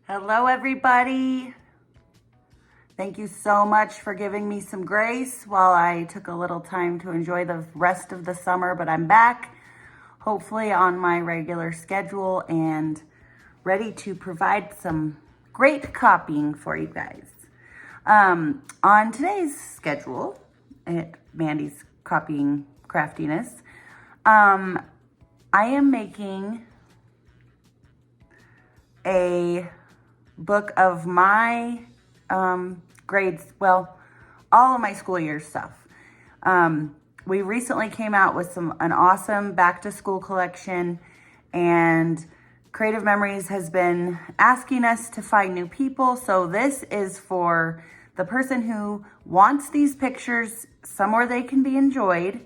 Hello, everybody. Thank you so much for giving me some grace while I took a little time to enjoy the rest of the summer, but I'm back, hopefully on my regular schedule and ready to provide some great copying for you guys. On today's schedule at Mandy's Copying Craftiness, I am making a book of my grades, well, all of my school year stuff. We recently came out with an awesome back to school collection, and Creative Memories has been asking us to find new people. So this is for the person who wants these pictures somewhere they can be enjoyed,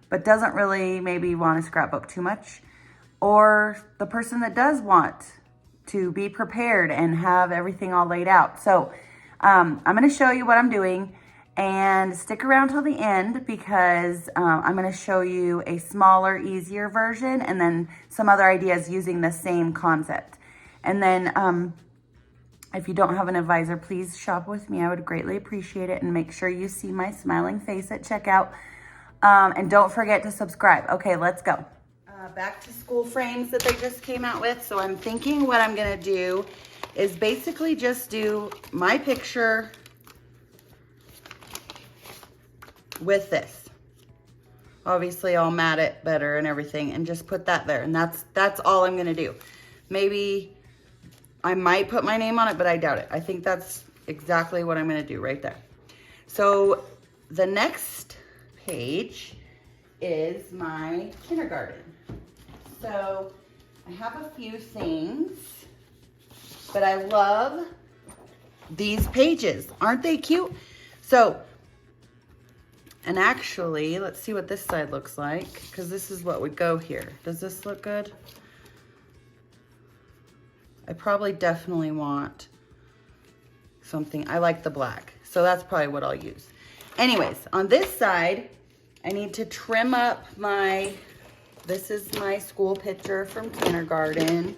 but doesn't really maybe want to scrapbook too much, or the person that does want to be prepared and have everything all laid out. So I'm going to show you what I'm doing, and stick around till the end because I'm going to show you a smaller, easier version and then some other ideas using the same concept. And then if you don't have an advisor, please shop with me. I would greatly appreciate it, and make sure you see my smiling face at checkout. And don't forget to subscribe. Okay, let's go. Back to school frames that they just came out with. So I'm thinking what I'm gonna do is basically just do my picture with this. Obviously I'll mat it better and everything and just put that there, and that's all I'm gonna do. Maybe I might put my name on it, but I doubt it. I think that's exactly what I'm gonna do right there. So the next page is my kindergarten. So I have a few things, but I love these pages. Aren't they cute? So, and actually, let's see what this side looks like, because this is what would go here. Does this look good? I probably definitely want something. I like the black, so that's probably what I'll use. Anyways, on this side, I need to trim up this is my school picture from kindergarten.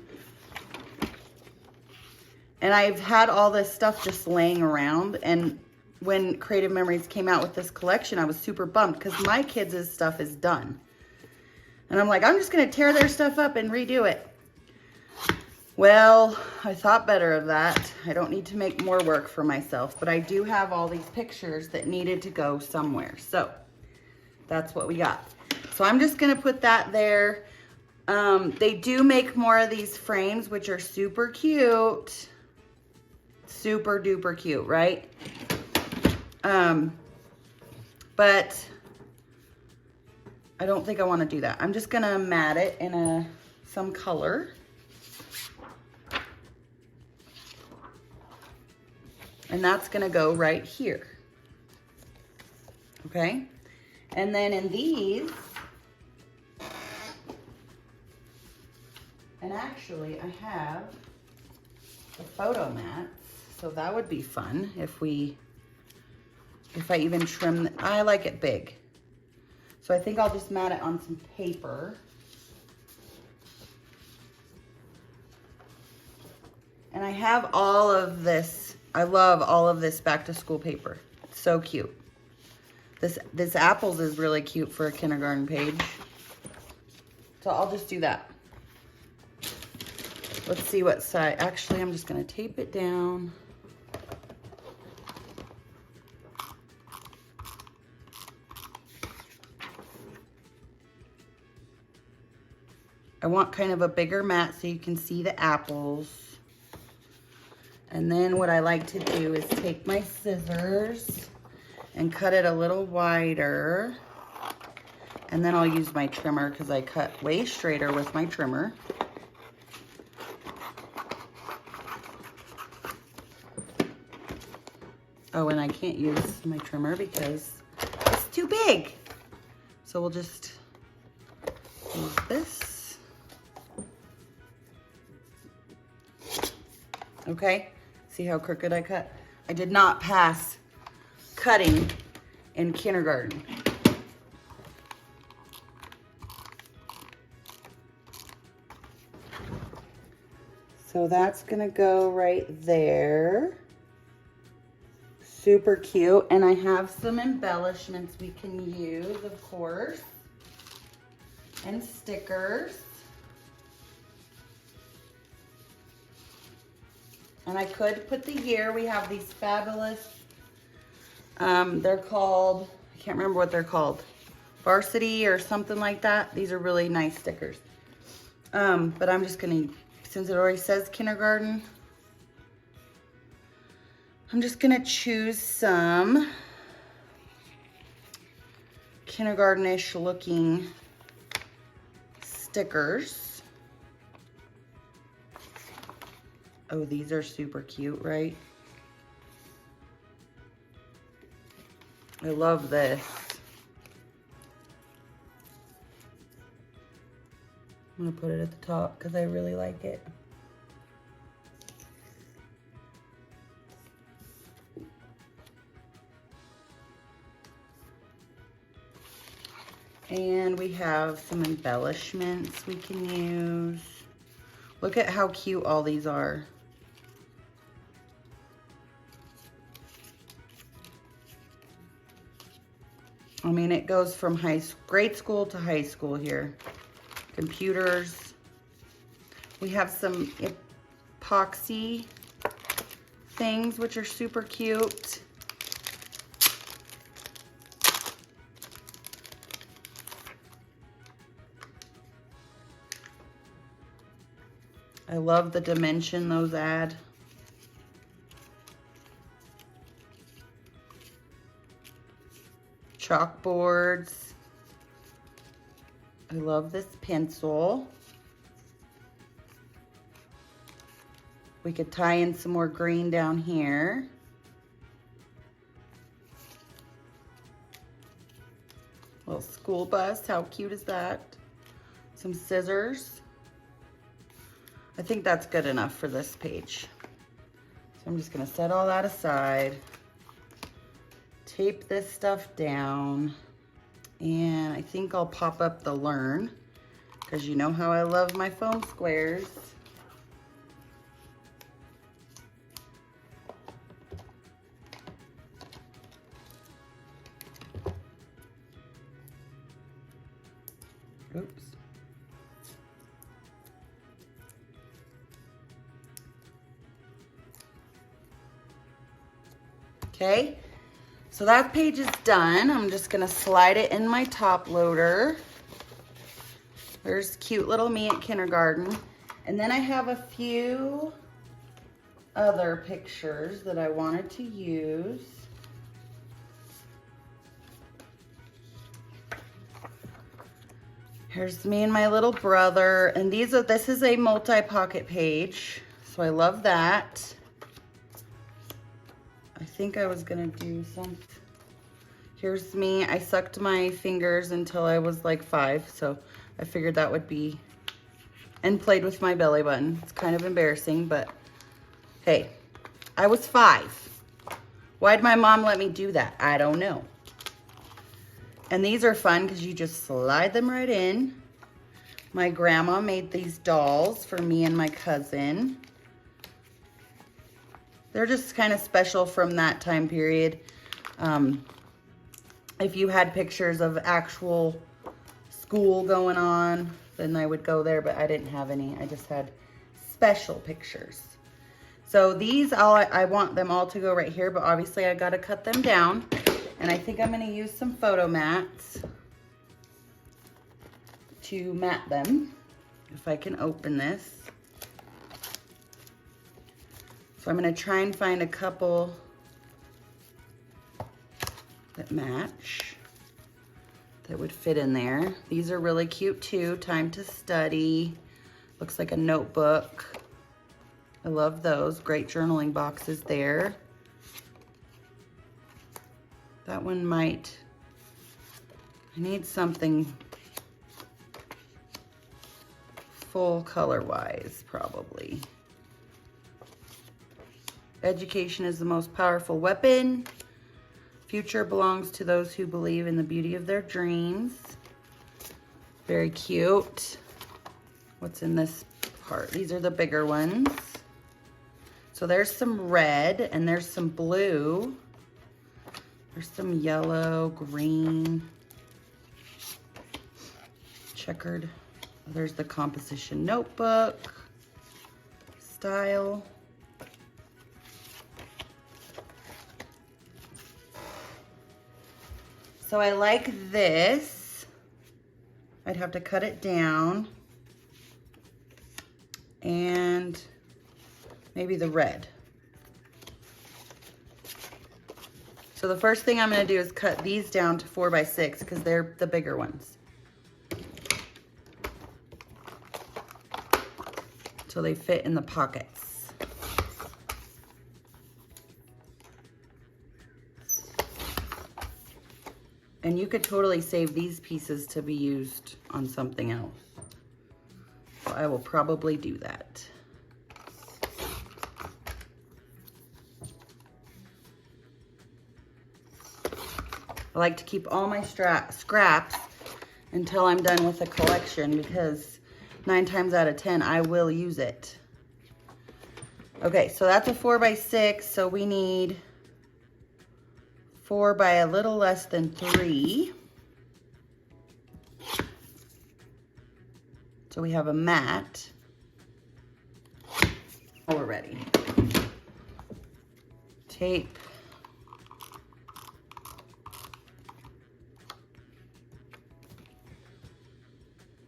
And I've had all this stuff just laying around, and when Creative Memories came out with this collection, I was super bummed because my kids' stuff is done. And I'm like, I'm just gonna tear their stuff up and redo it. Well, I thought better of that. I don't need to make more work for myself, but I do have all these pictures that needed to go somewhere. So that's what we got. So I'm just gonna put that there. They do make more of these frames, which are super cute. Super duper cute, right? But I don't think I wanna do that. I'm just gonna mat it in some color. And that's gonna go right here, okay? And then in these, and actually I have the photo mats, so that would be fun if I even trim, I like it big. So I think I'll just mat it on some paper. And I have all of this, I love all of this back to school paper. It's so cute. This apples is really cute for a kindergarten page. So I'll just do that. Let's see what side. Actually, I'm just gonna tape it down. I want kind of a bigger mat so you can see the apples. And then what I like to do is take my scissors and cut it a little wider. And then I'll use my trimmer because I cut way straighter with my trimmer. Oh, and I can't use my trimmer because it's too big. So we'll just use this. Okay, see how crooked I cut? I did not pass cutting in kindergarten. So that's gonna go right there. Super cute. And I have some embellishments we can use, of course, and stickers. And I could put the year. We have these fabulous, they're called, I can't remember what they're called, Varsity or something like that. These are really nice stickers. But I'm just gonna, since it already says kindergarten, I'm just gonna choose some kindergarten-ish looking stickers. Oh, these are super cute, right? I love this. I'm gonna put it at the top because I really like it. And we have some embellishments we can use. Look at how cute all these are. I mean, it goes from grade school to high school here. Computers. We have some epoxy things, which are super cute. I love the dimension those add. Chalkboards. I love this pencil. We could tie in some more green down here. Little school bus, how cute is that? Some scissors. I think that's good enough for this page. So I'm just gonna set all that aside. Tape this stuff down. And I think I'll pop up the Learn, because you know how I love my foam squares. Oops. Okay. So that page is done. I'm just gonna slide it in my top loader. There's cute little me at kindergarten. And then I have a few other pictures that I wanted to use. Here's me and my little brother. And this is a multi-pocket page. So I love that. I think I was gonna do some. Here's me. I sucked my fingers until I was like 5, so I figured that would be, and played with my belly button. It's kind of embarrassing, but hey, I was 5. Why'd my mom let me do that? I don't know. And these are fun because you just slide them right in. My grandma made these dolls for me and my cousin. They're just kind of special from that time period. If you had pictures of actual school going on, then I would go there, but I didn't have any. I just had special pictures. So these, I want them all to go right here, but obviously I gotta cut them down. And I think I'm gonna use some photo mats to mat them, if I can open this. So I'm gonna try and find a couple that match, that would fit in there. These are really cute too. Time to Study. Looks like a notebook. I love those. Great journaling boxes there. That one might, I need something full color wise, probably. Education is the most powerful weapon. Future belongs to those who believe in the beauty of their dreams. Very cute. What's in this apart. These are the bigger ones. So there's some red and there's some blue. There's some yellow, green, checkered. There's the composition notebook style. So I like this. I'd have to cut it down. And maybe the red. So the first thing I'm gonna do is cut these down to 4 by 6 because they're the bigger ones. So they fit in the pockets. And you could totally save these pieces to be used on something else. So I will probably do that. I like to keep all my scraps until I'm done with the collection because 9 times out of 10, I will use it. Okay, so that's a 4 by 6, so we need 4 by a little less than 3. So we have a mat. Oh, we're ready. Tape.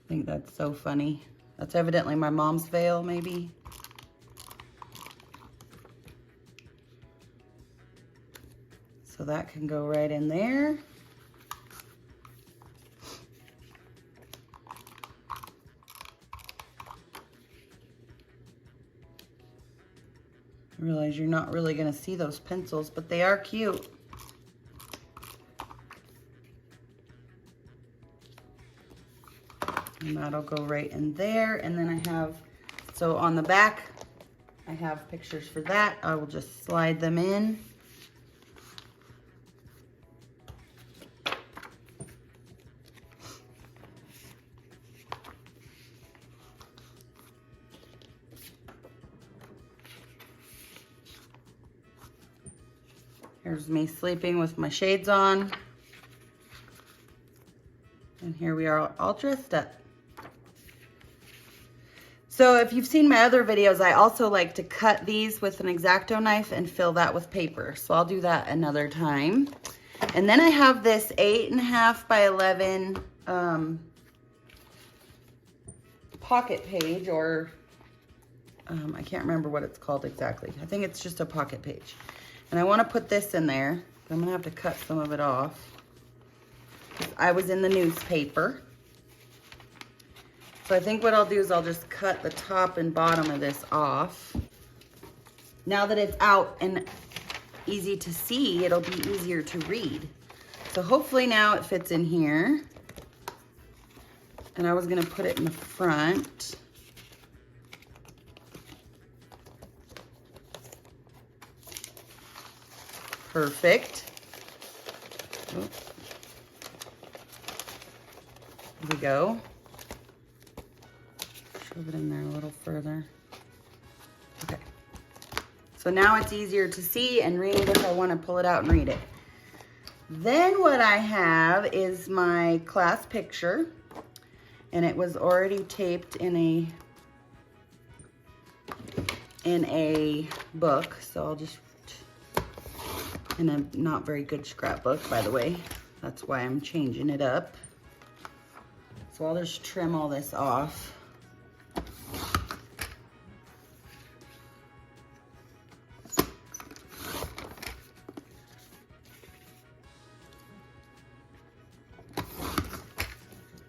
I think that's so funny. That's evidently my mom's veil, maybe. So that can go right in there. I realize you're not really gonna see those pencils, but they are cute. And that'll go right in there. And then I have, so on the back, I have pictures for that. I will just slide them in. Here's me sleeping with my shades on. And here we are all dressed up. So if you've seen my other videos, I also like to cut these with an X-Acto knife and fill that with paper. So I'll do that another time. And then I have this 8.5 by 11 pocket page, or I can't remember what it's called exactly. I think it's just a pocket page. And I want to put this in there. I'm going to have to cut some of it off. I was in the newspaper. So I think what I'll do is I'll just cut the top and bottom of this off. Now that it's out and easy to see, it'll be easier to read. So hopefully now it fits in here. And I was gonna put it in the front. Perfect. Oh. There we go. Shove it in there a little further. Okay. So now it's easier to see and read if I want to pull it out and read it. Then what I have is my class picture, and it was already taped in a book. So I'll just, in a not very good scrapbook, by the way. That's why I'm changing it up. So I'll just trim all this off.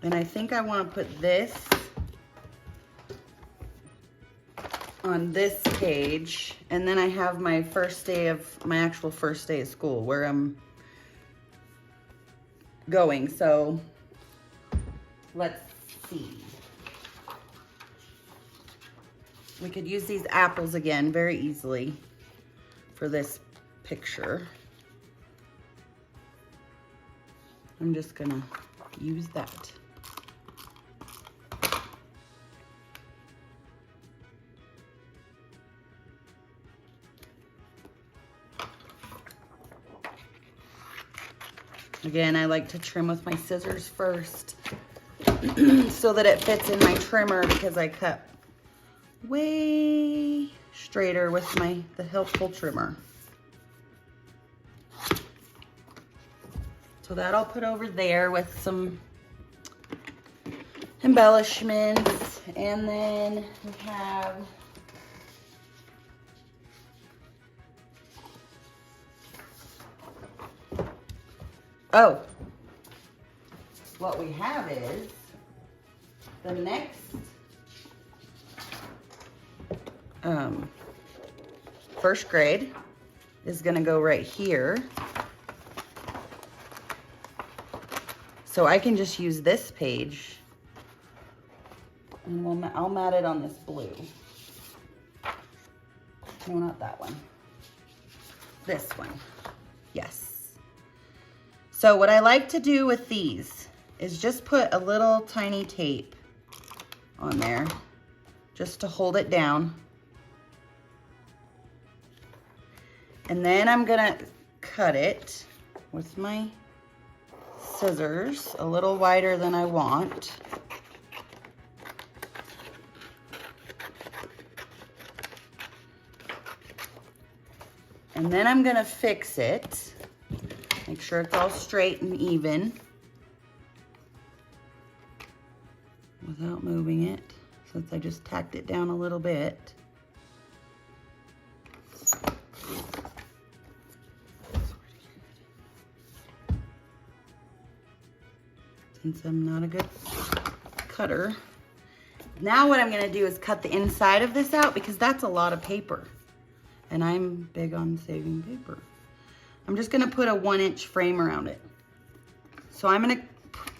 And I think I want to put this on this page. And then I have my actual first day of school where I'm going. So let's see. We could use these apples again very easily for this picture. I'm just gonna use that. Again, I like to trim with my scissors first so that it fits in my trimmer, because I cut way straighter with the helpful trimmer. So that I'll put over there with some embellishments. And then we have what we have is the next first grade is going to go right here. So I can just use this page, and I'll mat it on this blue. No, not that one. This one. Yes. So what I like to do with these is just put a little tiny tape on there just to hold it down. And then I'm gonna cut it with my scissors a little wider than I want. And then I'm gonna fix it. Make sure it's all straight and even without moving it, since I just tacked it down a little bit. Since I'm not a good cutter. Now what I'm gonna do is cut the inside of this out, because that's a lot of paper. And I'm big on saving paper. I'm just gonna put a 1-inch frame around it. So I'm gonna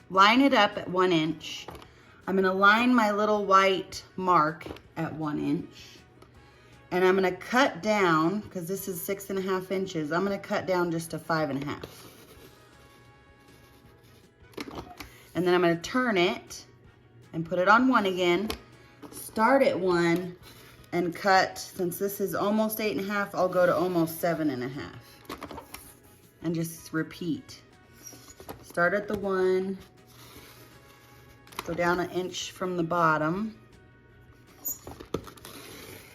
line it up at 1 inch. I'm gonna line my little white mark at 1 inch. And I'm gonna cut down, because this is 6.5 inches, I'm gonna cut down just to 5.5. And then I'm gonna turn it and put it on 1 again, start at 1, and cut. Since this is almost 8.5, I'll go to almost 7.5. And just repeat. Start at the 1, go down 1 inch from the bottom.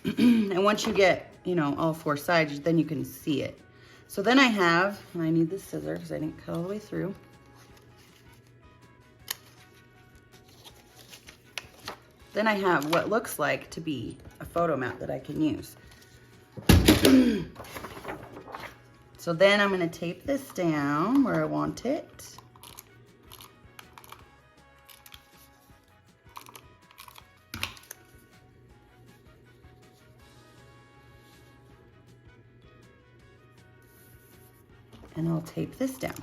And once you get, you know, all 4 sides, then you can see it. So then I have, and I need the scissor because I didn't cut all the way through. Then I have what looks like to be a photo mat that I can use. So then I'm going to tape this down where I want it. And I'll tape this down.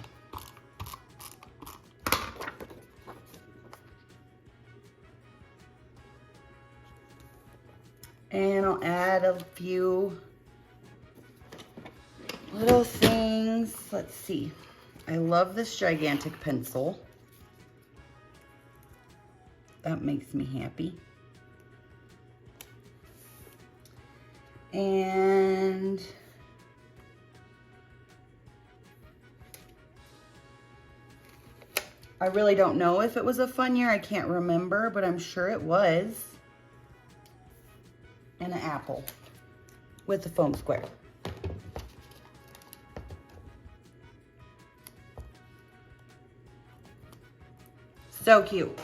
And I'll add a few little things. Let's see. I love this gigantic pencil. That makes me happy. And I really don't know if it was a fun year. I can't remember, but I'm sure it was. And an apple with a foam square. So cute.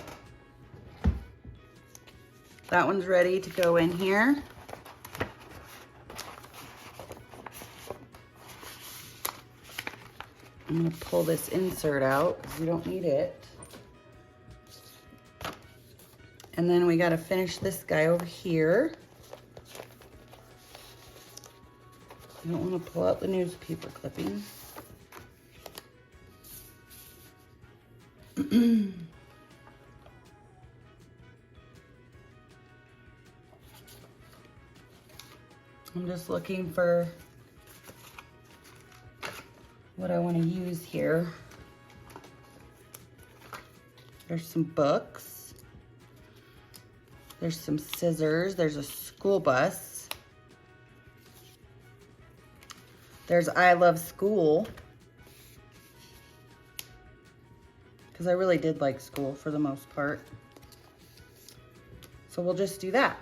That one's ready to go in here. I'm gonna pull this insert out because we don't need it. And then we gotta finish this guy over here. I don't want to pull out the newspaper clipping. I'm just looking for what I want to use here. There's some books. There's some scissors. There's a school bus. There's I Love School. because I really did like school for the most part. So we'll just do that.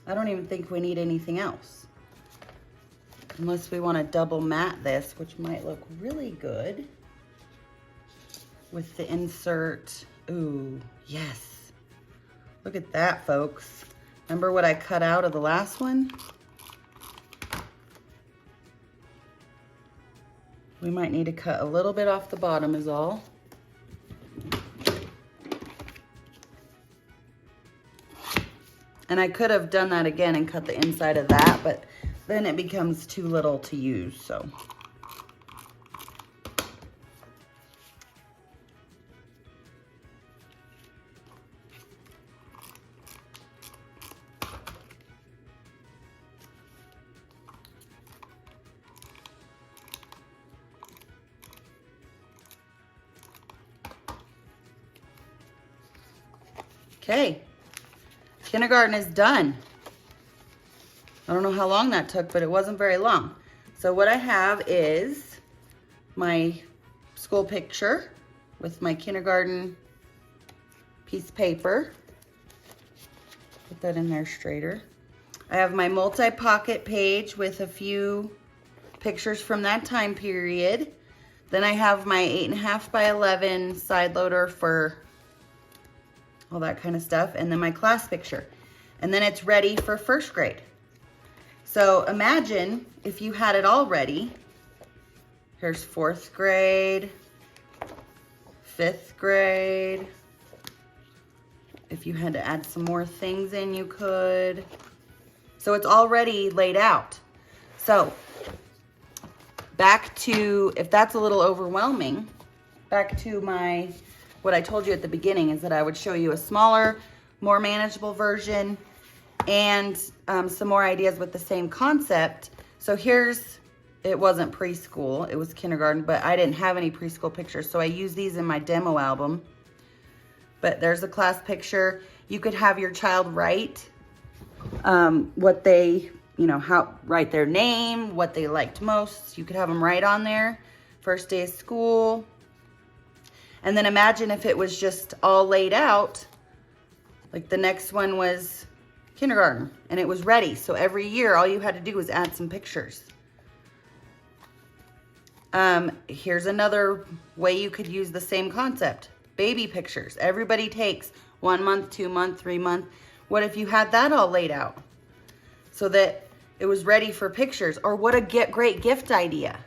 I don't even think we need anything else. Unless we want to double mat this, which might look really good with the insert. Ooh, yes. Look at that, folks. Remember what I cut out of the last one? We might need to cut a little bit off the bottom is all. And I could have done that again and cut the inside of that, but then it becomes too little to use, so. Okay, kindergarten is done. I don't know how long that took, but it wasn't very long. So what I have is my school picture with my kindergarten piece of paper. Put that in there straighter. I have my multi-pocket page with a few pictures from that time period. Then I have my 8.5 by 11 side loader for all that kind of stuff, and then my class picture. And then it's ready for first grade. So imagine if you had it all ready. Here's 4th grade, 5th grade. If you had to add some more things in, you could. So it's already laid out. So back to, if that's a little overwhelming, back to what I told you at the beginning is that I would show you a smaller, more manageable version and some more ideas with the same concept. So it wasn't preschool, it was kindergarten, but I didn't have any preschool pictures, so I used these in my demo album. But there's a class picture. You could have your child write what they, write their name, what they liked most. You could have them write on there, first day of school. And then imagine if it was just all laid out, like the next one was kindergarten and it was ready. So every year, all you had to do was add some pictures. Here's another way you could use the same concept. Baby pictures. Everybody takes 1 month, 2 month, 3 month. What if you had that all laid out so that it was ready for pictures? Or what a great gift idea.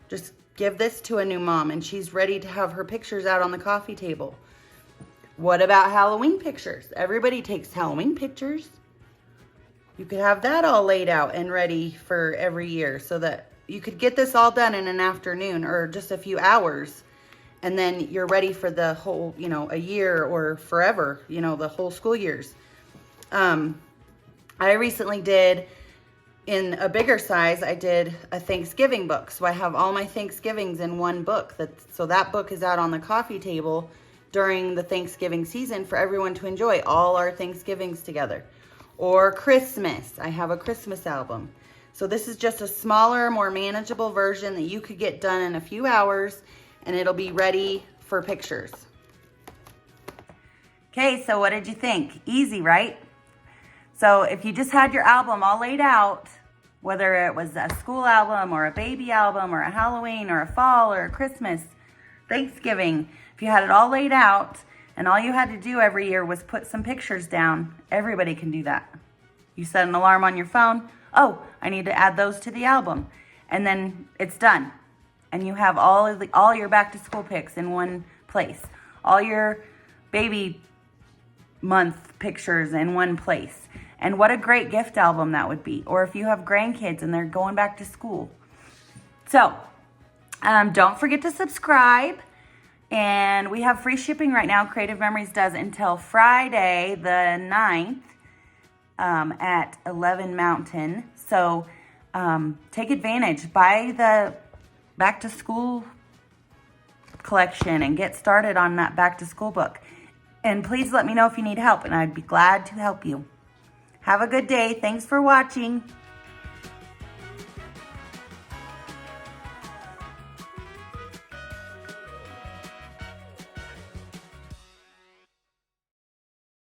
Just give this to a new mom and she's ready to have her pictures out on the coffee table. What about Halloween pictures? Everybody takes Halloween pictures. You could have that all laid out and ready for every year so that you could get this all done in an afternoon or just a few hours. And then you're ready for the whole, a year or forever, the whole school years. I recently did, in a bigger size, I did a Thanksgiving book. So I have all my Thanksgivings in one book. So that book is out on the coffee table during the Thanksgiving season for everyone to enjoy all our Thanksgivings together. Or Christmas, I have a Christmas album. So this is just a smaller, more manageable version that you could get done in a few hours and it'll be ready for pictures. Okay, so what did you think? Easy, right? So if you just had your album all laid out, whether it was a school album or a baby album or a Halloween or a fall or a Christmas, Thanksgiving, if you had it all laid out and all you had to do every year was put some pictures down, everybody can do that. You set an alarm on your phone. Oh, I need to add those to the album. And then it's done. And you have all your back to school pics in one place. All your baby month pictures in one place. And what a great gift album that would be. Or if you have grandkids and they're going back to school. So, don't forget to subscribe. And we have free shipping right now. Creative Memories does until Friday the 9th at 11 Mountain. So, take advantage. Buy the back to school collection and get started on that back to school book. And please let me know if you need help and I'd be glad to help you. Have a good day. Thanks for watching.